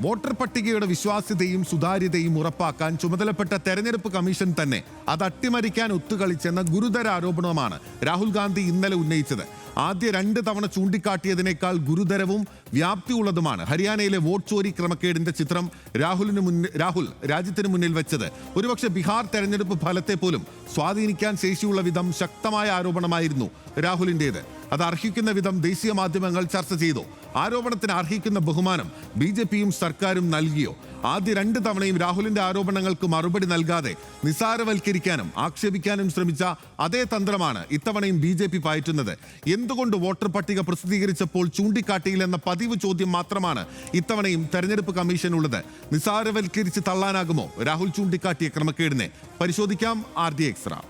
Voter പട്ടികയുടെ വിശ്വാസ്യതയും സുതാര്യതയും ഉറപ്പാക്കാൻ ചുമതലപ്പെട്ട തെരഞ്ഞെടുപ്പ് കമ്മീഷൻ തന്നെ അത് അട്ടിമറിക്കാൻ ഒത്തുകളിച്ചെന്ന ഗുരുതര ആരോപണമാണ് രാഹുൽ ഗാന്ധി ഇന്നലെ ഉന്നയിച്ചത്. ആദ്യ 2 തവണ ചൂണ്ടിക്കാട്ടിയതിനേക്കാൾ ഗുരുതരവും വ്യാപ്തിയുള്ളതുമാണ് ഹരിയാനയിലെ വോട്ട് ചോരി ക്രമക്കേടിന്റെ ചിത്രം രാഹുൽ രാജ്യത്തിന് മുന്നിൽ വെച്ചത്. ഒരുപക്ഷെ ബീഹാർ തെരഞ്ഞെടുപ്പ് ഫലത്തെ പോലും സ്വാധീനിക്കാൻ ശേഷിയുള്ള വിധം ശക്തമായ ആരോപണമായിരുന്നു രാഹുലിൻ്റേത്. അത് അർഹിക്കുന്ന വിധം ദേശീയ മാധ്യമങ്ങൾ ചർച്ച ചെയ്തു. ആരോപണത്തിന് അർഹിക്കുന്ന ബഹുമാനം BJPയും സർക്കാരും നൽകിയോ? ആദ്യ 2 തവണയും രാഹുലിന്റെ ആരോപണങ്ങൾക്ക് മറുപടി നൽകാതെ നിസാരവൽക്കരിക്കാനും ആക്ഷേപിക്കാനും ശ്രമിച്ച അതേ തന്ത്രമാണ് ഇത്തവണയും BJP പയറ്റുന്നത്. എന്തുകൊണ്ട് വോട്ടർ പട്ടിക പ്രസിദ്ധീകരിച്ചപ്പോൾ ചൂണ്ടിക്കാട്ടിയില്ലെന്ന പതിവ് ചോദ്യം മാത്രമാണ് ഇത്തവണയും തെരഞ്ഞെടുപ്പ് കമ്മീഷനുള്ളത്. നിസാരവൽക്കരിച്ച് തള്ളാനാകുമോ രാഹുൽ ചൂണ്ടിക്കാട്ടിയ ക്രമക്കേടിനെ? പരിശോധിക്കാം RD എക്സ്ട്രാ.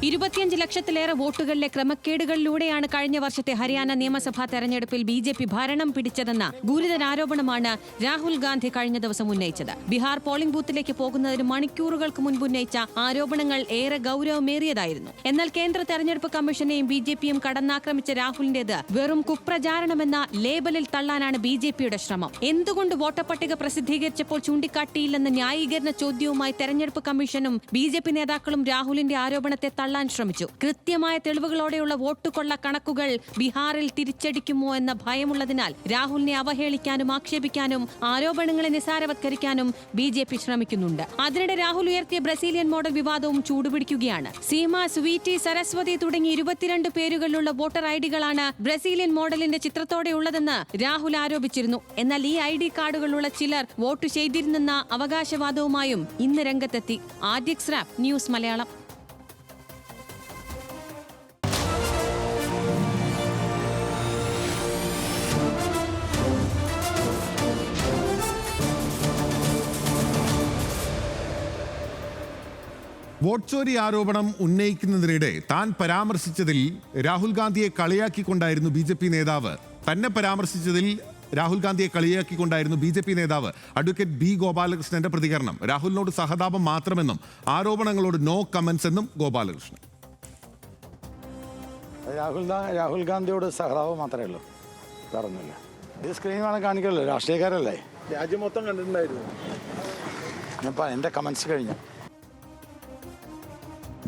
25 ലക്ഷത്തിലേറെ വോട്ടുകളിലെ ക്രമക്കേടുകളിലൂടെയാണ് കഴിഞ്ഞ വർഷത്തെ ഹരിയാന നിയമസഭാ തെരഞ്ഞെടുപ്പിൽ BJP ഭരണം പിടിച്ചതെന്ന ഗുരുതര ആരോപണമാണ് രാഹുൽ ഗാന്ധി കഴിഞ്ഞ ദിവസം ഉന്നയിച്ചത്. ബീഹാർ പോളിംഗ് ബൂത്തിലേക്ക് പോകുന്നതിന് മണിക്കൂറുകൾക്ക് മുൻപ് ഉന്നയിച്ച ആരോപണങ്ങൾ ഏറെ ഗൗരവമേറിയതായിരുന്നു. എന്നാൽ കേന്ദ്ര തെരഞ്ഞെടുപ്പ് കമ്മീഷനെയും BJPയും കടന്നാക്രമിച്ച രാഹുലിന്റേത് വെറും കുപ്രചാരണമെന്ന ലേബലിൽ തള്ളാനാണ് BJPയുടെ ശ്രമം. എന്തുകൊണ്ട് വോട്ടർ പട്ടിക പ്രസിദ്ധീകരിച്ചപ്പോൾ ചൂണ്ടിക്കാട്ടിയില്ലെന്ന ന്യായീകരണ ചോദ്യവുമായി തെരഞ്ഞെടുപ്പ് കമ്മീഷനും BJP നേതാക്കളും രാഹുലിന്റെ ആരോപണത്തെ തള്ളാൻ ശ്രമിച്ചു. കൃത്യമായ തെളിവുകളോടെയുള്ള വോട്ടുകൊള്ള കണക്കുകൾ ബീഹാറിൽ തിരിച്ചടിക്കുമോ എന്ന ഭയമുള്ളതിനാൽ രാഹുലിനെ അവഹേളിക്കാനും ആക്ഷേപിക്കാനും ആരോപണങ്ങളെ നിസാരവത്കരിക്കാനും BJP ശ്രമിക്കുന്നുണ്ട്. അതിനിടെ രാഹുൽ ഉയർത്തിയ ബ്രസീലിയൻ മോഡൽ വിവാദവും ചൂടുപിടിക്കുകയാണ്. സീമ, സ്വീറ്റി, സരസ്വതി തുടങ്ങി 22 പേരുകളിലുള്ള വോട്ടർ ഐഡികളാണ് ബ്രസീലിയൻ മോഡലിന്റെ ചിത്രത്തോടെയുള്ളതെന്ന് രാഹുൽ ആരോപിച്ചിരുന്നു. എന്നാൽ ഈ ID കാർഡുകളുള്ള ചിലർ വോട്ട് ചെയ്തിരുന്നെന്ന അവകാശവാദവുമായും ഇന്ന് രംഗത്തെത്തി. RD extra news Malayalam. Vote ചോരി ആരോപണം ഉന്നയിക്കുന്നതിനിടെ താൻ പരാമർശിച്ചതിൽ രാഹുൽ ഗാന്ധിയെ കളിയാക്കിക്കൊണ്ടായിരുന്നു BJP നേതാവ് തന്നെ പരാമർശിച്ചതിൽ രാഹുൽ ഗാന്ധിയെ കളിയാക്കിക്കൊണ്ടായിരുന്നു BJP നേതാവ് അഡ്വക്കേറ്റ് B ഗോപാലകൃഷ്ണന്റെ പ്രതികരണം. രാഹുലിനോട് സഹതാപം മാത്രമെന്നും ആരോപണങ്ങളോട് നോ കമന്റ്സ് എന്നും ഗോപാലകൃഷ്ണൻ. രാഹുൽ ഗാന്ധിയോട് സഹതാപം മാത്രമേ ഉള്ളൂ, പറഞ്ഞില്ല. ഇത് സ്ക്രീൻ വേണം കാണിക്കല്ലോ, രാഷ്ട്രീയക്കാരല്ലേ. രാജ്യം മൊത്തം കണ്ടിട്ടുണ്ടായിരുന്നു. ഞാൻ എൻ്റെ കമന്റ്സ് കഴിഞ്ഞു.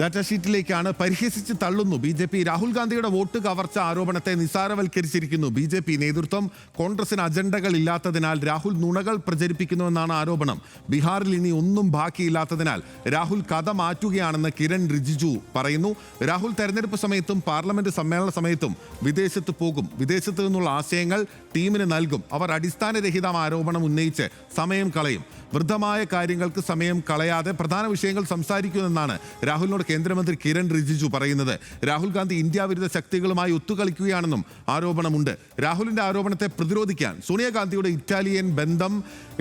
ഡാറ്റാ ഷീറ്റിലേക്കാണ്. പരിഹസിച്ച് തള്ളുന്നു BJP. രാഹുൽ ഗാന്ധിയുടെ വോട്ട് കവർച്ച ആരോപണത്തെ നിസാരവൽക്കരിച്ചിരിക്കുന്നു BJP നേതൃത്വം. കോൺഗ്രസിന് അജണ്ടകൾ ഇല്ലാത്തതിനാൽ രാഹുൽ നുണകൾ പ്രചരിപ്പിക്കുന്നുവെന്നാണ് ആരോപണം. ബീഹാറിൽ ഇനി ഒന്നും ബാക്കിയില്ലാത്തതിനാൽ രാഹുൽ കഥ മാറ്റുകയാണെന്ന് കിരൺ റിജിജു പറയുന്നു. രാഹുൽ തെരഞ്ഞെടുപ്പ് സമയത്തും പാർലമെന്റ് സമ്മേളന സമയത്തും വിദേശത്ത് പോകും. വിദേശത്ത് നിന്നുള്ള ആശയങ്ങൾ ടീമിന് നൽകും. അവർ അടിസ്ഥാനരഹിത ആരോപണം ഉന്നയിച്ച് സമയം കളയും. വൃദ്ധമായ കാര്യങ്ങൾക്ക് സമയം കളയാതെ പ്രധാന വിഷയങ്ങൾ സംസാരിക്കുമെന്നാണ് രാഹുലിനോട് കേന്ദ്രമന്ത്രി കിരൺ റിജിജു പറയുന്നത്. രാഹുൽ ഗാന്ധി ഇന്ത്യ വിരുദ്ധ ശക്തികളുമായി ഒത്തുകളിക്കുകയാണെന്നും ആരോപണമുണ്ട്. രാഹുലിന്റെ ആരോപണത്തെ പ്രതിരോധിക്കാൻ സോണിയാഗാന്ധിയുടെ ഇറ്റാലിയൻ ബന്ധം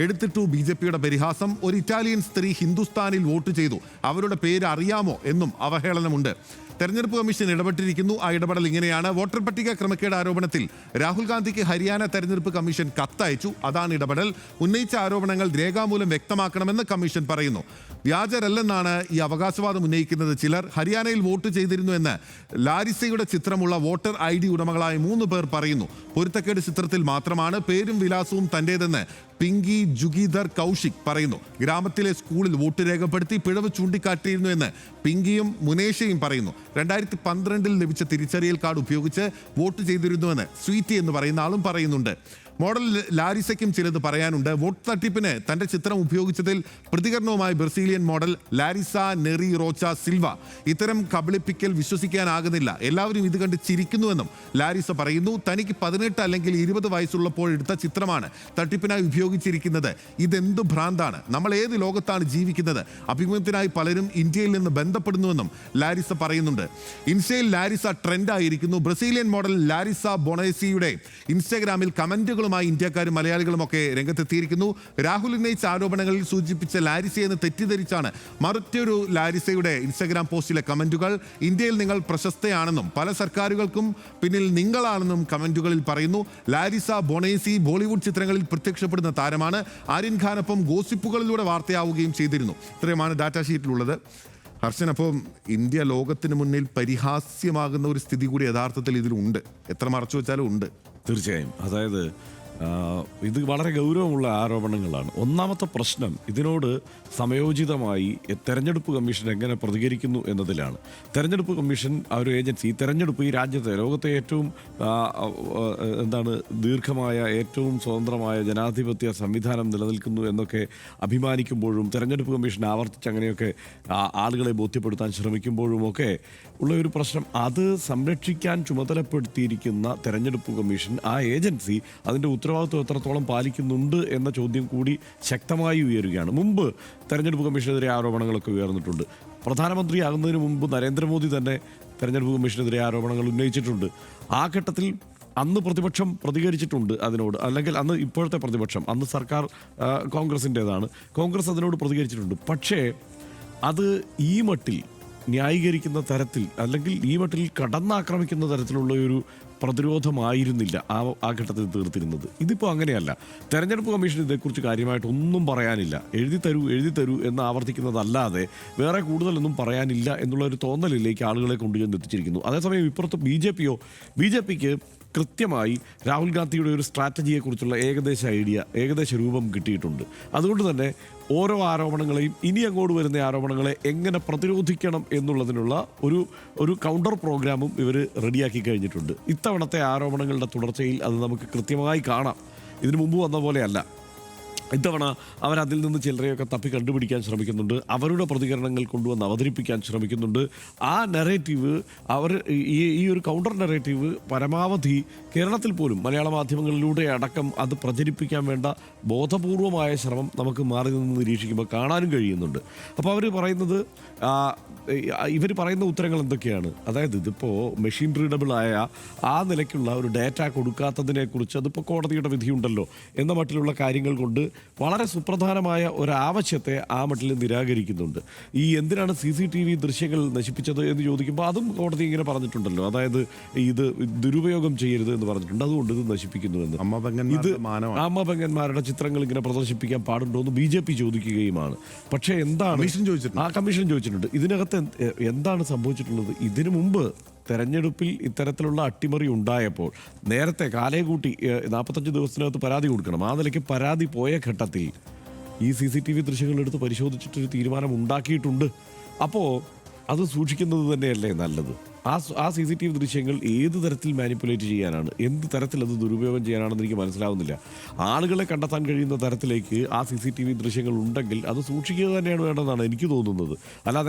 എടുത്തിട്ടു BJPയുടെ പരിഹാസം. ഒരു ഇറ്റാലിയൻ സ്ത്രീ ഹിന്ദുസ്ഥാനിൽ വോട്ട് ചെയ്തു, അവരുടെ പേര് അറിയാമോ എന്നും അവഹേളനമുണ്ട്. തെരഞ്ഞെടുപ്പ് കമ്മീഷൻ ഇടപെട്ടിരിക്കുന്നു. ആ ഇടപെടൽ ഇങ്ങനെയാണ്. വോട്ടർ പട്ടിക ക്രമക്കേട് ആരോപണത്തിൽ രാഹുൽ ഗാന്ധിക്ക് ഹരിയാന തെരഞ്ഞെടുപ്പ് കമ്മീഷൻ കത്തയച്ചു. അതാണ് ഇടപെടൽ. ഉന്നയിച്ച ആരോപണങ്ങൾ രേഖാമൂലം വ്യക്തമാക്കണമെന്ന് കമ്മീഷൻ പറയുന്നു. വ്യാജരല്ലെന്നാണ് ഈ അവകാശവാദം ഉന്നയിക്കുന്നത് ചിലർ. ഹരിയാനയിൽ വോട്ട് ചെയ്തിരുന്നു എന്ന് ലാരിസയുടെ ചിത്രമുള്ള വോട്ടർ ID ഉടമകളായ 3 പേർ പറയുന്നു. പൊരുത്തക്കേട് ചിത്രത്തിൽ മാത്രമാണ്. പേരും വിലാസവും തന്റേതെന്ന് പിങ്കി ജുഗീധർ കൗശിക് പറയുന്നു. ഗ്രാമത്തിലെ സ്കൂളിൽ വോട്ട് രേഖപ്പെടുത്തി പിഴവ് ചൂണ്ടിക്കാട്ടിയിരുന്നു എന്ന് പിങ്കിയും മുനേഷയും പറയുന്നു. 2012 ലഭിച്ച തിരിച്ചറിയൽ കാർഡ് ഉപയോഗിച്ച് വോട്ട് ചെയ്തിരുന്നുവെന്ന് സ്വീറ്റി എന്ന് പറയുന്ന ആളും പറയുന്നുണ്ട്. മോഡൽ ലാരിസയ്ക്കും ചിലത് പറയാനുണ്ട്. വോട്ട് തട്ടിപ്പിന് തന്റെ ചിത്രം ഉപയോഗിച്ചതിൽ പ്രതികരണവുമായി Brazilian model Larissa Neri റോച്ച Silva. ഇത്തരം കബളിപ്പിക്കൽ വിശ്വസിക്കാനാകുന്നില്ല, എല്ലാവരും ഇത് കണ്ട് ചിരിക്കുന്നുവെന്നും ലാരിസ പറയുന്നു. തനിക്ക് 18 അല്ലെങ്കിൽ 20 വയസ്സുള്ളപ്പോൾ എടുത്ത ചിത്രമാണ് തട്ടിപ്പിനായി ഉപയോഗിച്ചിരിക്കുന്നത്. ഇതെന്തു ഭ്രാന്താണ്, നമ്മൾ ഏത് ലോകത്താണ് ജീവിക്കുന്നത്? അഭിമുഖത്തിനായി പലരും ഇന്ത്യയിൽ നിന്ന് ബന്ധപ്പെടുന്നുവെന്നും ലാരിസ പറയുന്നുണ്ട്. ഇൻസ്റ്റയിൽ ലാരിസ ട്രെൻഡായിരിക്കുന്നു. ബ്രസീലിയൻ മോഡൽ ലാരിസ ബൊണേസിയുടെ ഇൻസ്റ്റാഗ്രാമിൽ കമന്റുകളുമായി ഇന്ത്യക്കാരും മലയാളികളും ഒക്കെ രംഗത്തെത്തിയിരിക്കുന്നു. രാഹുൽ ഉന്നയിച്ച ആരോപണങ്ങളിൽ സൂചിപ്പിച്ച ലാരിസയെന്ന് തെറ്റിദ്ധരിച്ചാണ് മറ്റൊരു ലാരിസയുടെ ഇൻസ്റ്റാഗ്രാം പോസ്റ്റിലെ കമന്റുകൾ. ഇന്ത്യയിൽ നിങ്ങൾ പ്രശസ്തയാണെന്നും പല സർക്കാരുകൾക്കും പിന്നിൽ നിങ്ങളാണെന്നും കമന്റുകളിൽ പറയുന്നു. ലാരിസ ബൊണേസി ബോളിവുഡ് ചിത്രങ്ങളിൽ പ്രത്യക്ഷപ്പെടുന്ന താരമാണ്. ആര്യൻ ഖാനൊപ്പം ഗോസിപ്പുകളിലൂടെ വാർത്തയാവുകയും ചെയ്തിരുന്നു. ഇത്രയുമാണ് ഡാറ്റാ ഷീറ്റിലുള്ളത്. ഹർഷൻ, അപ്പം ഇന്ത്യ ലോകത്തിന് മുന്നിൽ പരിഹാസ്യമാകുന്ന ഒരു സ്ഥിതി കൂടി യഥാർത്ഥത്തിൽ ഇതിലുണ്ട്. എത്ര മറച്ചു വെച്ചാലും ഉണ്ട്. തീർച്ചയായും. അതായത് ഇത് വളരെ ഗൗരവമുള്ള ആരോപണങ്ങളാണ്. ഒന്നാമത്തെ പ്രശ്നം ഇതിനോട് സമയോചിതമായി തെരഞ്ഞെടുപ്പ് കമ്മീഷൻ എങ്ങനെ പ്രതികരിക്കുന്നു എന്നതിലാണ്. തെരഞ്ഞെടുപ്പ് കമ്മീഷൻ ആ ഒരു ഏജൻസി, ഈ തെരഞ്ഞെടുപ്പ് ഈ രാജ്യത്തെ ലോകത്തെ ഏറ്റവും ദീർഘമായ ഏറ്റവും സ്വതന്ത്രമായ ജനാധിപത്യ സംവിധാനം നിലനിൽക്കുന്നു എന്നൊക്കെ അഭിമാനിക്കുമ്പോഴും തെരഞ്ഞെടുപ്പ് കമ്മീഷൻ ആവർത്തിച്ച് അങ്ങനെയൊക്കെ ആളുകളെ ബോധ്യപ്പെടുത്താൻ ശ്രമിക്കുമ്പോഴുമൊക്കെ ഉള്ള ഒരു പ്രശ്നം, അത് സംരക്ഷിക്കാൻ ചുമതലപ്പെടുത്തിയിരിക്കുന്ന തെരഞ്ഞെടുപ്പ് കമ്മീഷൻ, ആ ഏജൻസി അതിൻ്റെ ഉത്തരവാദിത്വം എത്രത്തോളം പാലിക്കുന്നുണ്ട് എന്ന ചോദ്യം കൂടി ശക്തമായി ഉയരുകയാണ്. മുമ്പ് തെരഞ്ഞെടുപ്പ് കമ്മീഷനെതിരെ ആരോപണങ്ങളൊക്കെ ഉയർന്നിട്ടുണ്ട്. പ്രധാനമന്ത്രിയാകുന്നതിന് മുമ്പ് നരേന്ദ്രമോദി തന്നെ തെരഞ്ഞെടുപ്പ് കമ്മീഷനെതിരെ ആരോപണങ്ങൾ ഉന്നയിച്ചിട്ടുണ്ട്. ആ ഘട്ടത്തിൽ അന്ന് പ്രതിപക്ഷം പ്രതികരിച്ചിട്ടുണ്ട് അതിനോട്, അല്ലെങ്കിൽ അന്ന് ഇപ്പോഴത്തെ പ്രതിപക്ഷം, അന്ന് സർക്കാർ കോൺഗ്രസിൻ്റേതാണ്, കോൺഗ്രസ് അതിനോട് പ്രതികരിച്ചിട്ടുണ്ട്. പക്ഷേ അത് ഈ മട്ടിൽ ന്യായീകരിക്കുന്ന തരത്തിൽ, അല്ലെങ്കിൽ ഈ മട്ടിൽ കടന്നാക്രമിക്കുന്ന തരത്തിലുള്ള ഒരു പ്രതിരോധമായിരുന്നില്ല ആ ഘട്ടത്തിൽ തീർത്തിരുന്നത്. ഇതിപ്പോൾ അങ്ങനെയല്ല. തെരഞ്ഞെടുപ്പ് കമ്മീഷൻ ഇതേക്കുറിച്ച് കാര്യമായിട്ട് ഒന്നും പറയാനില്ല, എഴുതി തരൂ എന്ന് ആവർത്തിക്കുന്നതല്ലാതെ വേറെ കൂടുതലൊന്നും പറയാനില്ല എന്നുള്ള ഒരു തോന്നലിലേക്ക് ആളുകളെ കൊണ്ടുചെന്ന് എത്തിച്ചിരിക്കുന്നു. അതേസമയം ഇപ്പുറത്ത് ബി ജെ പിക്ക് കൃത്യമായി രാഹുൽ ഗാന്ധിയുടെ ഒരു സ്ട്രാറ്റജിയെക്കുറിച്ചുള്ള ഏകദേശ രൂപം കിട്ടിയിട്ടുണ്ട്. അതുകൊണ്ട് തന്നെ ഓരോ ആരോപണങ്ങളെയും, ഇനി അങ്ങോട്ട് വരുന്ന ആരോപണങ്ങളെ എങ്ങനെ പ്രതിരോധിക്കണം എന്നുള്ളതിനുള്ള ഒരു കൗണ്ടർ പ്രോഗ്രാമും ഇവർ റെഡിയാക്കി കഴിഞ്ഞിട്ടുണ്ട്. ഇത്തവണത്തെ ആരോപണങ്ങളുടെ തുടർച്ചയിൽ അത് നമുക്ക് കൃത്യമായി കാണാം. ഇതിനു മുമ്പ് വന്ന പോലെയല്ല. ഇത്തവണ അവരതിൽ നിന്ന് ചിലരെയൊക്കെ തപ്പി കണ്ടുപിടിക്കാൻ ശ്രമിക്കുന്നുണ്ട്, അവരുടെ പ്രതികരണങ്ങൾ കൊണ്ടുവന്ന് അവതരിപ്പിക്കാൻ ശ്രമിക്കുന്നുണ്ട്. ആ നെറേറ്റീവ് ഈ ഒരു കൗണ്ടർ നെറേറ്റീവ് പരമാവധി കേരളത്തിൽ പോലും മലയാള മാധ്യമങ്ങളിലൂടെ അടക്കം അത് പ്രചരിപ്പിക്കാൻ വേണ്ട ബോധപൂർവമായ ശ്രമം നമുക്ക് മാറി നിന്ന് നിരീക്ഷിക്കുമ്പോൾ കാണാനും കഴിയുന്നുണ്ട്. അപ്പോൾ ഇവർ പറയുന്ന ഉത്തരങ്ങൾ എന്തൊക്കെയാണ്? അതായത് ഇതിപ്പോൾ മെഷീൻ റീഡബിളായ ആ നിലയ്ക്കുള്ള ഒരു ഡാറ്റ കൊടുക്കാത്തതിനെക്കുറിച്ച് അതിപ്പോൾ കോടതിയുടെ വിധിയുണ്ടല്ലോ എന്ന മട്ടിലുള്ള കാര്യങ്ങൾ കൊണ്ട് വളരെ സുപ്രധാനമായ ഒരാവശ്യത്തെ ആ മട്ടിൽ നിരാകരിക്കുന്നുണ്ട്. ഈ എന്തിനാണ് CCTV ദൃശ്യങ്ങൾ നശിപ്പിച്ചത് എന്ന് ചോദിക്കുമ്പോൾ അതും കോടതി ഇങ്ങനെ പറഞ്ഞിട്ടുണ്ടല്ലോ. അതായത് ഇത് ദുരുപയോഗം ചെയ്യരുത് എന്ന് പറഞ്ഞിട്ടുണ്ട്, അതുകൊണ്ട് ഇത് നശിപ്പിക്കുന്നുവെന്ന്. ഇത് അമ്മ പെങ്ങന്മാരുടെ ചിത്രങ്ങൾ ഇങ്ങനെ പ്രദർശിപ്പിക്കാൻ പാടുണ്ടോ എന്ന് BJP ചോദിക്കുകയുമാണ്. പക്ഷേ എന്താണ് കമ്മീഷൻ ചോദിച്ചിട്ടുണ്ട്. ഇതിനകത്ത് എന്താണ് സംഭവിച്ചിട്ടുള്ളത്? ഇതിനു മുമ്പ് തെരഞ്ഞെടുപ്പിൽ ഇത്തരത്തിലുള്ള അട്ടിമറി ഉണ്ടായപ്പോൾ നേരത്തെ കാലേകൂട്ടി 45 ദിവസത്തിനകത്ത് പരാതി കൊടുക്കണം. ആ നിലയ്ക്ക് പരാതി പോയ ഘട്ടത്തിൽ ഈ CCTV ദൃശ്യങ്ങൾ എടുത്ത് പരിശോധിച്ചിട്ടൊരു തീരുമാനം ഉണ്ടാക്കിയിട്ടുണ്ട്. അപ്പോൾ അത് സൂക്ഷിക്കുന്നത് തന്നെയല്ലേ നല്ലത്? ആ CCTV ദൃശ്യങ്ങൾ ഏത് തരത്തിൽ മാനിപ്പുലേറ്റ് ചെയ്യാനാണ്, എന്ത് തരത്തിൽ അത് ദുരുപയോഗം ചെയ്യാനാണെന്ന് എനിക്ക് മനസ്സിലാവുന്നില്ല. ആളുകളെ കണ്ടെത്താൻ കഴിയുന്ന തരത്തിലേക്ക് ആ CCTV ദൃശ്യങ്ങൾ ഉണ്ടെങ്കിൽ അത് സൂക്ഷിക്കുക തന്നെയാണ് വേണ്ടതെന്നാണ് എനിക്ക് തോന്നുന്നത്.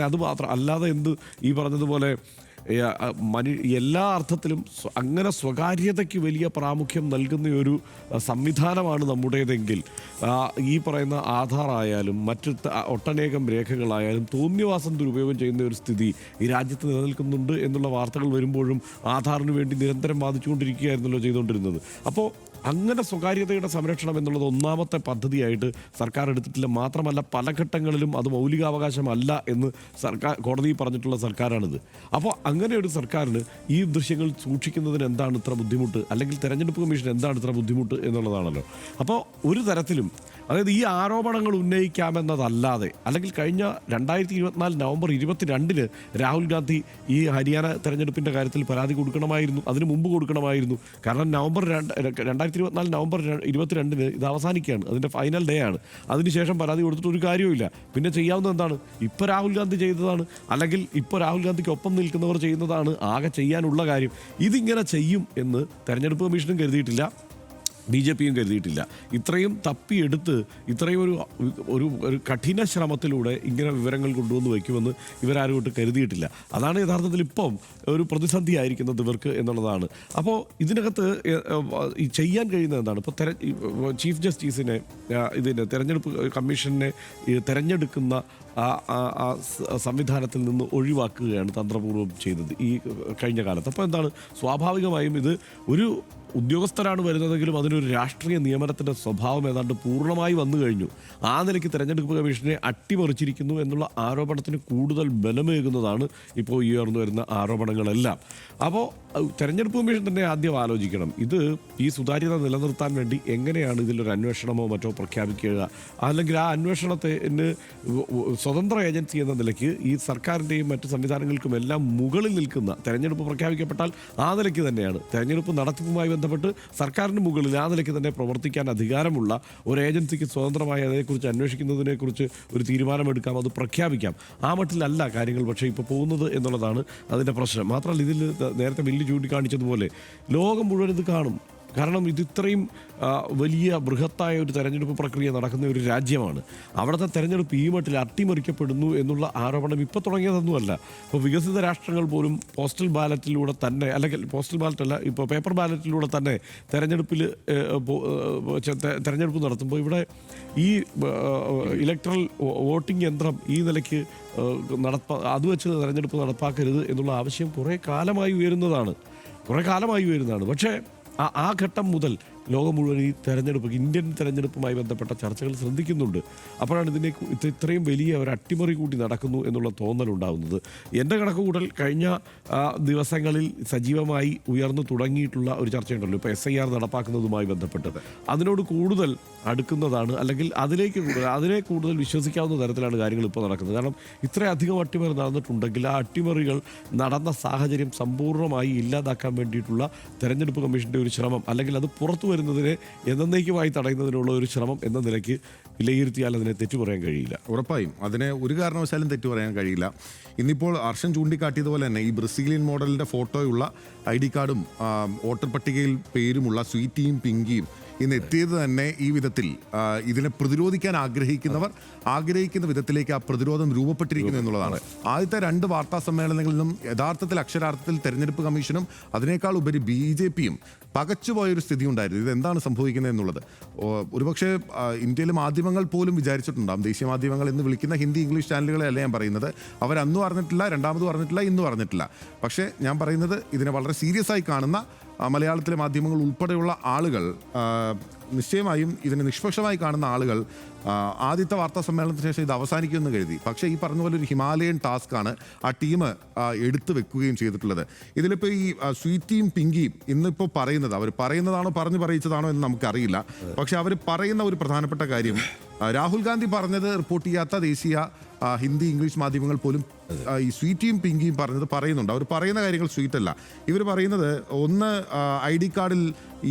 അല്ലാതെ എന്ത് ഈ പറഞ്ഞതുപോലെ എല്ലാ അർത്ഥത്തിലും അങ്ങനെ സ്വകാര്യതയ്ക്ക് വലിയ പ്രാമുഖ്യം നൽകുന്ന ഒരു സംവിധാനമാണ് നമ്മുടേതെങ്കിൽ ഈ പറയുന്ന ആധാർ ആയാലും മറ്റ് ഒട്ടനേകം രേഖകളായാലും തോന്നിയവാസം ദുരുപയോഗം ചെയ്യുന്ന ഒരു സ്ഥിതി ഈ രാജ്യത്ത് നിലനിൽക്കുന്നുണ്ട് എന്നുള്ള വാർത്തകൾ വരുമ്പോഴും ആധാറിന് വേണ്ടി നിരന്തരം വാദിച്ചുകൊണ്ടിരിക്കുകയായിരുന്നല്ലോ ചെയ്തുകൊണ്ടിരുന്നത്. അപ്പോൾ അങ്ങനെ സ്വകാര്യതയുടെ സംരക്ഷണം എന്നുള്ളത് ഒന്നാമത്തെ പദ്ധതിയായിട്ട് സർക്കാർ എടുത്തിട്ടില്ല. മാത്രമല്ല പല ഘട്ടങ്ങളിലും അത് മൗലികാവകാശമല്ല എന്ന് കോടതി പറഞ്ഞിട്ടുള്ള സർക്കാരാണിത്. അപ്പോൾ അങ്ങനെ ഒരു സർക്കാരിന് ഈ ദൃശ്യങ്ങൾ സൂക്ഷിക്കുന്നതിന് എന്താണ് ഇത്ര ബുദ്ധിമുട്ട്, അല്ലെങ്കിൽ തെരഞ്ഞെടുപ്പ് കമ്മീഷൻ എന്താണ് ഇത്ര ബുദ്ധിമുട്ട് എന്നുള്ളതാണല്ലോ. അപ്പോൾ ഒരു തരത്തിലും അതായത് ഈ ആരോപണങ്ങൾ ഉന്നയിക്കാമെന്നതല്ലാതെ, അല്ലെങ്കിൽ കഴിഞ്ഞ 2024 നവംബർ 22 രാഹുൽ ഗാന്ധി ഈ ഹരിയാന തെരഞ്ഞെടുപ്പിൻ്റെ കാര്യത്തിൽ പരാതി കൊടുക്കണമായിരുന്നു, അതിന് മുമ്പ് കൊടുക്കണമായിരുന്നു. കാരണം 2024 നവംബർ 22 ഇത് അവസാനിക്കുകയാണ്, അതിൻ്റെ ഫൈനൽ ഡേ ആണ്. അതിനുശേഷം പരാതി കൊടുത്തിട്ട് ഒരു കാര്യവുമില്ല. പിന്നെ ചെയ്യാവുന്നത് എന്താണ്? ഇപ്പോൾ രാഹുൽ ഗാന്ധി ചെയ്തതാണ്, അല്ലെങ്കിൽ ഇപ്പോൾ രാഹുൽ ഗാന്ധിക്ക് ഒപ്പം നിൽക്കുന്നവർ ചെയ്യുന്നതാണ് ആകെ ചെയ്യാനുള്ള കാര്യം. ഇതിങ്ങനെ ചെയ്യും എന്ന് തെരഞ്ഞെടുപ്പ് കമ്മീഷനും കരുതിയിട്ടില്ല, BJPയും കരുതിയിട്ടില്ല. ഇത്രയും തപ്പിയെടുത്ത് ഇത്രയും ഒരു കഠിന ശ്രമത്തിലൂടെ ഇങ്ങനെ വിവരങ്ങൾ കൊണ്ടുവന്ന് വയ്ക്കുമെന്ന് ഇവരാരും കരുതിയിട്ടില്ല. അതാണ് യഥാർത്ഥത്തിൽ ഇപ്പം ഒരു പ്രതിസന്ധി ആയിരിക്കുന്നത് ഇവർക്ക് എന്നുള്ളതാണ്. അപ്പോൾ ഇതിനകത്ത് ചെയ്യാൻ കഴിയുന്നത് എന്താണ്? ഇപ്പോൾ ചീഫ് ജസ്റ്റിസിനെ, ഇതിനെ തെരഞ്ഞെടുപ്പ് കമ്മീഷനെ തെരഞ്ഞെടുക്കുന്ന ആ സംവിധാനത്തിൽ നിന്ന് ഒഴിവാക്കുകയാണ് തന്ത്രപൂർവ്വം ചെയ്തത് ഈ കഴിഞ്ഞ കാലത്ത്. അപ്പോൾ എന്താണ്? സ്വാഭാവികമായും ഇത് ഒരു ഉദ്യോഗസ്ഥരാണ് വരുന്നതെങ്കിലും അതിനൊരു രാഷ്ട്രീയ നിയമനത്തിൻ്റെ സ്വഭാവം ഏതാണ്ട് പൂർണ്ണമായി വന്നു കഴിഞ്ഞു. ആ നിലയ്ക്ക് തെരഞ്ഞെടുപ്പ് കമ്മീഷനെ അട്ടിമറിച്ചിരിക്കുന്നു എന്നുള്ള ആരോപണത്തിന് കൂടുതൽ ബലമേകുന്നതാണ് ഇപ്പോൾ ഉയർന്നു വരുന്ന ആരോപണങ്ങളെല്ലാം. അപ്പോൾ തെരഞ്ഞെടുപ്പ് കമ്മീഷൻ തന്നെ ആദ്യം ആലോചിക്കണം, ഇത് ഈ സുതാര്യത നിലനിർത്താൻ വേണ്ടി എങ്ങനെയാണ് ഇതിലൊരു അന്വേഷണമോ മറ്റോ പ്രഖ്യാപിക്കുക, അല്ലെങ്കിൽ ആ അന്വേഷണത്തിന് സ്വതന്ത്ര ഏജൻസി എന്ന നിലയ്ക്ക് ഈ സർക്കാരിൻ്റെയും മറ്റ് സംവിധാനങ്ങൾക്കും എല്ലാം മുകളിൽ നിൽക്കുന്ന, തെരഞ്ഞെടുപ്പ് പ്രഖ്യാപിക്കപ്പെട്ടാൽ ആ നിലയ്ക്ക് തന്നെയാണ് തെരഞ്ഞെടുപ്പ് നടത്തിപ്പുമായി ബന്ധപ്പെട്ട് സർക്കാരിന് മുകളിൽ ആ നിലയ്ക്ക് തന്നെ പ്രവർത്തിക്കാൻ അധികാരമുള്ള ഒരു ഏജൻസിക്ക് സ്വതന്ത്രമായി അതേക്കുറിച്ച് അന്വേഷിക്കുന്നതിനെക്കുറിച്ച് ഒരു തീരുമാനമെടുക്കാം, അത് പ്രഖ്യാപിക്കാം. ആ മട്ടിലല്ല കാര്യങ്ങൾ പക്ഷേ ഇപ്പോൾ പോകുന്നത് എന്നുള്ളതാണ് അതിൻ്റെ പ്രശ്നം. മാത്രമല്ല, ഇതിൽ നേരത്തെ ബില്ല് ചൂണ്ടിക്കാണിച്ചതുപോലെ ലോകം മുഴുവൻ ഇത് കാണും. കാരണം ഇത് ഇത്രയും വലിയ ബൃഹത്തായ ഒരു തെരഞ്ഞെടുപ്പ് പ്രക്രിയ നടക്കുന്ന ഒരു രാജ്യമാണ്. അവിടുത്തെ തെരഞ്ഞെടുപ്പ് ഈ മട്ടിൽ അട്ടിമറിക്കപ്പെടുന്നു എന്നുള്ള ആരോപണം ഇപ്പോൾ തുടങ്ങിയതൊന്നുമല്ല. ഇപ്പോൾ വികസിത രാഷ്ട്രങ്ങൾ പോലും പോസ്റ്റൽ ബാലറ്റിലൂടെ തന്നെ, അല്ലെങ്കിൽ പോസ്റ്റൽ ബാലറ്റല്ല, ഇപ്പോൾ പേപ്പർ ബാലറ്റിലൂടെ തന്നെ തെരഞ്ഞെടുപ്പ് നടത്തുമ്പോൾ ഇവിടെ ഈ ഇലക്ട്രൽ വോട്ടിംഗ് യന്ത്രം ഈ നിലയ്ക്ക് അത് വെച്ച് തെരഞ്ഞെടുപ്പ് നടപ്പാക്കരുത് എന്നുള്ള ആവശ്യം കുറേ കാലമായി ഉയരുന്നതാണ്. പക്ഷേ ആ ഘട്ടം മുതൽ ലോകം മുഴുവൻ ഈ തെരഞ്ഞെടുപ്പ്, ഇന്ത്യൻ തെരഞ്ഞെടുപ്പുമായി ബന്ധപ്പെട്ട ചർച്ചകൾ ശ്രദ്ധിക്കുന്നുണ്ട്. അപ്പോഴാണ് ഇത്രയും വലിയ ഒരു അട്ടിമറി കൂടി നടക്കുന്നു എന്നുള്ള തോന്നലുണ്ടാകുന്നത്. എൻ്റെ കണക്കുകൂട്ടൽ കഴിഞ്ഞ ദിവസങ്ങളിൽ സജീവമായി ഉയർന്നു തുടങ്ങിയിട്ടുള്ള ഒരു ചർച്ചയുണ്ടല്ലോ, ഇപ്പോൾ SIR നടപ്പാക്കുന്നതുമായി ബന്ധപ്പെട്ടത്, അതിനോട് കൂടുതൽ അടുക്കുന്നതാണ്, അല്ലെങ്കിൽ അതിനെ കൂടുതൽ വിശ്വസിക്കാവുന്ന തരത്തിലാണ് കാര്യങ്ങൾ ഇപ്പോൾ നടക്കുന്നത്. കാരണം ഇത്രയധികം അട്ടിമറി നടന്നിട്ടുണ്ടെങ്കിൽ ആ അട്ടിമറികൾ നടന്ന സാഹചര്യം സമ്പൂർണ്ണമായി ഇല്ലാതാക്കാൻ വേണ്ടിയിട്ടുള്ള തെരഞ്ഞെടുപ്പ് കമ്മീഷൻ്റെ ഒരു ശ്രമം, അല്ലെങ്കിൽ അത് പുറത്തു വരുന്നതിനെ എന്നേക്കുമായി തടയുന്നതിനുള്ള ഒരു ശ്രമം എന്ന നിലയ്ക്ക് വിലയിരുത്തിയാൽ അതിനെ തെറ്റു പറയാൻ കഴിയില്ല. ഉറപ്പായും അതിനെ ഒരു കാരണവശാലും തെറ്റു പറയാൻ കഴിയില്ല. ഇന്നിപ്പോൾ അർഷൻ ചൂണ്ടിക്കാട്ടിയതുപോലെ തന്നെ ഈ ബ്രസീലിയൻ മോഡലിൻ്റെ ഫോട്ടോയുള്ള ID കാർഡും വോട്ടർ പട്ടികയിൽ പേരുമുള്ള സ്വീറ്റിയും പിങ്കിയും ഇന്ന് എത്തിയത് തന്നെ ഈ വിധത്തിൽ ഇതിനെ പ്രതിരോധിക്കാൻ ആഗ്രഹിക്കുന്ന വിധത്തിലേക്ക് ആ പ്രതിരോധം രൂപപ്പെട്ടിരിക്കുന്നു എന്നുള്ളതാണ്. ആദ്യത്തെ 2 വാർത്താ സമ്മേളനങ്ങളിലും യഥാർത്ഥത്തിൽ അക്ഷരാർത്ഥത്തിൽ തെരഞ്ഞെടുപ്പ് കമ്മീഷനും അതിനേക്കാൾ ഉപരി BJPയും പകച്ചുപോയൊരു സ്ഥിതി ഉണ്ടായിരുന്നു. ഇതെന്താണ് സംഭവിക്കുന്നത് എന്നുള്ളത് ഒരുപക്ഷെ ഇന്ത്യയിലെ മാധ്യമങ്ങൾ പോലും വിചാരിച്ചിട്ടുണ്ടാകും. ദേശീയ മാധ്യമങ്ങൾ എന്ന് വിളിക്കുന്ന ഹിന്ദി ഇംഗ്ലീഷ് ചാനലുകളെ അല്ല ഞാൻ പറയുന്നത്. അവരന്നും അറിഞ്ഞിട്ടില്ല, രണ്ടാമത് പറഞ്ഞിട്ടില്ല, ഇന്നും അറിഞ്ഞിട്ടില്ല. പക്ഷേ ഞാൻ പറയുന്നത് ഇതിനെ വളരെ സീരിയസ് ആയി കാണുന്ന മലയാളത്തിലെ മാധ്യമങ്ങൾ ഉൾപ്പെടെയുള്ള ആളുകൾ, നിശ്ചയമായും ഇതിനെ നിഷ്പക്ഷമായി കാണുന്ന ആളുകൾ ആദ്യത്തെ വാർത്താ സമ്മേളനത്തിന് ശേഷം ഇത് അവസാനിക്കുമെന്ന് കരുതി. പക്ഷേ ഈ പറഞ്ഞ പോലെ ഒരു ഹിമാലയൻ ടാസ്ക്കാണ് ആ ടീം എടുത്തു വെക്കുകയും ചെയ്തിട്ടുള്ളത്. ഇതിലിപ്പോൾ ഈ സ്വീറ്റിയും പിങ്കിയും ഇന്നിപ്പോൾ പറയുന്നത്, അവർ പറയുന്നതാണോ പറഞ്ഞു പറയിച്ചതാണോ എന്ന് നമുക്കറിയില്ല. പക്ഷെ അവർ പറയുന്ന ഒരു പ്രധാനപ്പെട്ട കാര്യം, രാഹുൽ ഗാന്ധി പറഞ്ഞത് റിപ്പോർട്ട് ചെയ്യാത്ത ദേശീയ ഹിന്ദി ഇംഗ്ലീഷ് മാധ്യമങ്ങൾ പോലും ഈ സ്വീറ്റിയും പിങ്കിയും പറയുന്നുണ്ട്. അവർ പറയുന്ന കാര്യങ്ങൾ സ്വീറ്റ് അല്ല. ഇവർ പറയുന്നത്, ഒന്ന് ID കാർഡിൽ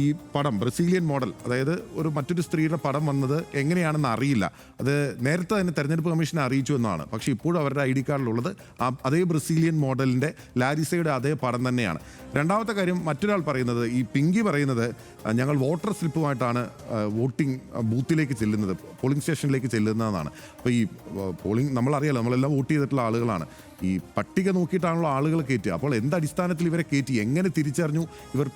ഈ പടം ബ്രസീലിയൻ മോഡൽ, അതായത് മറ്റൊരു സ്ത്രീയുടെ പടം വന്നത് എങ്ങനെയാണെന്ന് അറിയില്ല. അത് നേരത്തെ തന്നെ തെരഞ്ഞെടുപ്പ് കമ്മീഷനെ അറിയിച്ചു എന്നാണ്. പക്ഷേ ഇപ്പോഴും അവരുടെ ID കാർഡിലുള്ളത് അതേ ബ്രസീലിയൻ മോഡലിൻ്റെ ലാരിസയുടെ അതേ പടം തന്നെയാണ്. രണ്ടാമത്തെ കാര്യം, മറ്റൊരാൾ പറയുന്നത്, ഈ പിങ്കി പറയുന്നത്, ഞങ്ങൾ വോട്ടർ സ്ലിപ്പുമായിട്ടാണ് വോട്ടിംഗ് ബൂത്തിലേക്ക് ചെല്ലുന്നത്, പോളിംഗ് സ്റ്റേഷനിലേക്ക് ചെല്ലുന്നതെന്നാണ്. അപ്പോൾ ഈ പോളിംഗ് നമ്മളറിയാലോ, നമ്മളെല്ലാം വോട്ട് ചെയ്തിട്ടുള്ള ആളുകളാണ്. ഈ പട്ടിക നോക്കിയിട്ടാണല്ലോ ആളുകൾ കയറ്റുക. അപ്പോൾ എന്തടിസ്ഥാനത്തിൽ ഇവരെ കയറ്റി, എങ്ങനെ തിരിച്ചറിഞ്ഞു ഇവർ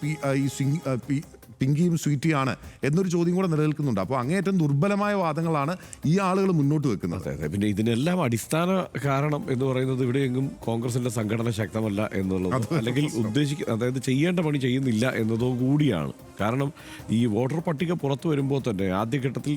പിങ്കിയും സ്വീറ്റിയാണ് എന്നൊരു ചോദ്യം കൂടെ നിലനിൽക്കുന്നുണ്ട്. അപ്പോൾ അങ്ങേയറ്റം ദുർബലമായ വാദങ്ങളാണ് ഈ ആളുകൾ മുന്നോട്ട് വെക്കുന്നത്. പിന്നെ ഇതിനെല്ലാം അടിസ്ഥാന കാരണം എന്ന് പറയുന്നത് ഇവിടെയെങ്കിലും കോൺഗ്രസിന്റെ സംഘടന ശക്തമല്ല എന്നുള്ളത്, അല്ലെങ്കിൽ അതായത് ചെയ്യേണ്ട പണി ചെയ്യുന്നില്ല എന്നതോ കൂടിയാണ്. കാരണം ഈ വോട്ടർ പട്ടിക പുറത്തു വരുമ്പോൾ തന്നെ ആദ്യഘട്ടത്തിൽ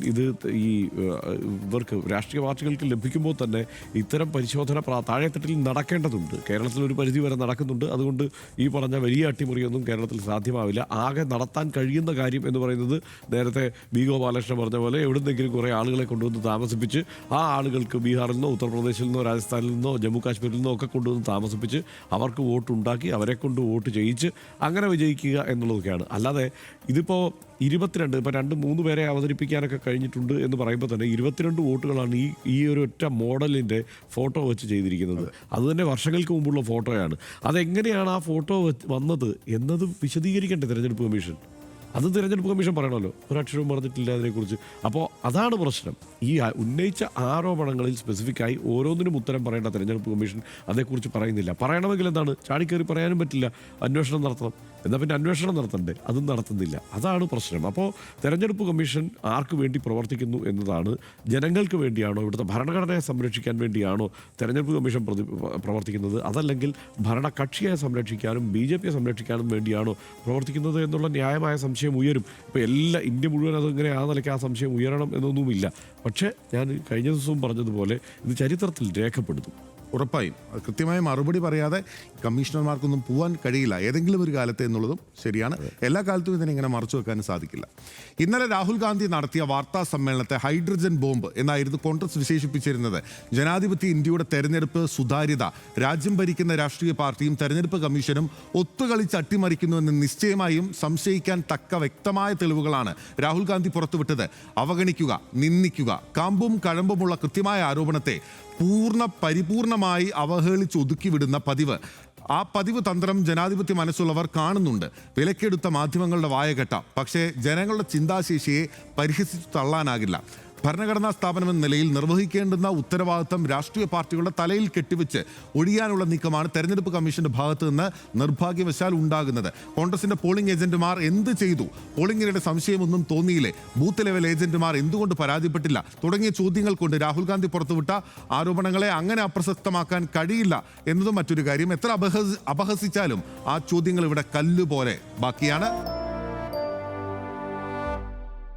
ഇവർക്ക് രാഷ്ട്രീയ പാർട്ടികൾക്ക് ലഭിക്കുമ്പോൾ തന്നെ ഇത്തരം പരിശോധന താഴെത്തട്ടിൽ നടക്കേണ്ടതുണ്ട്. കേരളത്തിൽ ഒരു പരിധി വരെ നടക്കുന്നുണ്ട്. അതുകൊണ്ട് ഈ പറഞ്ഞ വലിയ അട്ടിമറിയൊന്നും കേരളത്തിൽ സാധ്യമാവില്ല. ആകെ നടത്താൻ കഴിയുന്ന കാര്യം എന്ന് പറയുന്നത്, നേരത്തെ B. ഗോപാലകൃഷ്ണൻ പറഞ്ഞ പോലെ, എവിടുന്നെങ്കിലും കുറേ ആളുകളെ കൊണ്ടുവന്ന് താമസിപ്പിച്ച് ആ ആളുകൾക്ക് ബീഹാറിൽ നിന്നോ ഉത്തർപ്രദേശിൽ നിന്നോ രാജസ്ഥാനിൽ നിന്നോ ജമ്മു കാശ്മീരിൽ നിന്നോ ഒക്കെ കൊണ്ടുവന്ന് താമസിപ്പിച്ച് അവർക്ക് വോട്ടുണ്ടാക്കി അവരെ കൊണ്ട് വോട്ട് ചെയ്യിച്ച് അങ്ങനെ വിജയിക്കുക എന്നുള്ളതൊക്കെയാണ്. അല്ലാതെ ഇതിപ്പോൾ 22, ഇപ്പോൾ 2-3 പേരെ അവതരിപ്പിക്കാനൊക്കെ കഴിഞ്ഞിട്ടുണ്ട് എന്ന് പറയുമ്പോൾ തന്നെ 22 വോട്ടുകളാണ് ഈ ഒരു ഒറ്റ മോഡലിൻ്റെ ഫോട്ടോ വെച്ച് ചെയ്തിരിക്കുന്നത്. അതുതന്നെ വർഷങ്ങൾക്ക് മുമ്പുള്ള ഫോട്ടോയാണ്. അതെങ്ങനെയാണ് ആ ഫോട്ടോ വന്നത് എന്നത് വിശദീകരിക്കേണ്ടേ തെരഞ്ഞെടുപ്പ് കമ്മീഷൻ? അത് തിരഞ്ഞെടുപ്പ് കമ്മീഷൻ പറയണമല്ലോ, ഒരക്ഷരവും പറഞ്ഞിട്ടില്ല അതിനെക്കുറിച്ച്. അപ്പോൾ അതാണ് പ്രശ്നം. ഈ ഉന്നയിച്ച ആരോപണങ്ങളിൽ സ്പെസിഫിക്കായി ഓരോന്നിനും ഉത്തരം പറയേണ്ട തെരഞ്ഞെടുപ്പ് കമ്മീഷൻ അതേക്കുറിച്ച് പറയുന്നില്ല. പറയണമെങ്കിൽ എന്താണ്, ചാടിക്കയറി പറയാനും പറ്റില്ല, അന്വേഷണം നടത്തണം. എന്നാൽ പിന്നെ അന്വേഷണം നടത്തണ്ടേ, അതും നടത്തുന്നില്ല. അതാണ് പ്രശ്നം. അപ്പോൾ തെരഞ്ഞെടുപ്പ് കമ്മീഷൻ ആർക്ക് വേണ്ടി പ്രവർത്തിക്കുന്നു എന്നതാണ്. ജനങ്ങൾക്ക് വേണ്ടിയാണോ, ഇവിടുത്തെ ഭരണഘടനയെ സംരക്ഷിക്കാൻ വേണ്ടിയാണോ തെരഞ്ഞെടുപ്പ് കമ്മീഷൻ പ്രവർത്തിക്കുന്നത്, അതല്ലെങ്കിൽ ഭരണകക്ഷിയെ സംരക്ഷിക്കാനും BJPയെ സംരക്ഷിക്കാനും വേണ്ടിയാണോ പ്രവർത്തിക്കുന്നത് എന്നുള്ള ന്യായമായ സംശയം ഉയരും. ഇപ്പോൾ ഇന്ത്യ മുഴുവൻ അതിങ്ങനെ ആ നിലയ്ക്ക് ആ സംശയം ഉയരണം എന്നൊന്നുമില്ല. പക്ഷേ ഞാൻ കഴിഞ്ഞ ദിവസവും പറഞ്ഞതുപോലെ ഇത് ചരിത്രത്തിൽ രേഖപ്പെടുത്തും. ഉറപ്പായും അത് കൃത്യമായ മറുപടി പറയാതെ കമ്മീഷണർമാർക്കൊന്നും പോകാൻ കഴിയില്ല ഏതെങ്കിലും ഒരു കാലത്ത് എന്നുള്ളതും ശരിയാണ്. എല്ലാ കാലത്തും ഇതിനെങ്ങനെ മറച്ചു വെക്കാനും സാധിക്കില്ല. ഇന്നലെ രാഹുൽ ഗാന്ധി നടത്തിയ വാർത്താ സമ്മേളനത്തെ ഹൈഡ്രജൻ ബോംബ് എന്നായിരുന്നു കോൺഗ്രസ് വിശേഷിപ്പിച്ചിരുന്നത്. ജനാധിപത്യ ഇന്ത്യയുടെ തെരഞ്ഞെടുപ്പ് സുതാര്യത, രാജ്യം ഭരിക്കുന്ന രാഷ്ട്രീയ പാർട്ടിയും തെരഞ്ഞെടുപ്പ് കമ്മീഷനും ഒത്തുകളിച്ച് അട്ടിമറിക്കുന്നുവെന്ന് നിശ്ചയമായും സംശയിക്കാൻ തക്ക വ്യക്തമായ തെളിവുകളാണ് രാഹുൽ ഗാന്ധി പുറത്തുവിട്ടത്. അവഗണിക്കുക, നിന്ദിക്കുക, കാമ്പും കഴമ്പുമുള്ള കൃത്യമായ ആരോപണത്തെ പരിപൂർണമായി അവഹേളിച്ച് ഒതുക്കിവിടുന്ന പതിവ്, ആ പതിവ് തന്ത്രം ജനാധിപത്യ മനസ്സുള്ളവർ കാണുന്നുണ്ട്. വിലക്കെടുത്ത മാധ്യമങ്ങളുടെ വായകെട്ട, പക്ഷേ ജനങ്ങളുടെ ചിന്താശേഷിയെ പരിഹസിച്ചു തള്ളാനാകില്ല. ഭരണഘടനാ സ്ഥാപനമെന്ന നിലയിൽ നിർവഹിക്കേണ്ടുന്ന ഉത്തരവാദിത്തം രാഷ്ട്രീയ പാർട്ടികളുടെ തലയിൽ കെട്ടിവെച്ച് ഒഴിയാനുള്ള നീക്കമാണ് തെരഞ്ഞെടുപ്പ് കമ്മീഷന്റെ ഭാഗത്ത് നിന്ന് നിർഭാഗ്യവശാൽ ഉണ്ടാകുന്നത്. കോൺഗ്രസിന്റെ പോളിംഗ് ഏജന്റുമാർ എന്ത് ചെയ്തു? പോളിംഗിനിടെ സംശയമൊന്നും തോന്നിയില്ലേ? ബൂത്ത് ലെവൽ ഏജന്റുമാർ എന്തുകൊണ്ട് പരാതിപ്പെട്ടില്ല? തുടങ്ങിയ ചോദ്യങ്ങൾ കൊണ്ട് രാഹുൽ ഗാന്ധി പുറത്തുവിട്ട ആരോപണങ്ങളെ അങ്ങനെ അപ്രസക്തമാക്കാൻ കഴിയില്ല എന്നതും മറ്റൊരു കാര്യം. എത്ര അപഹസിച്ചാലും ആ ചോദ്യങ്ങൾ ഇവിടെ കല്ലുപോലെ ബാക്കിയാണ്.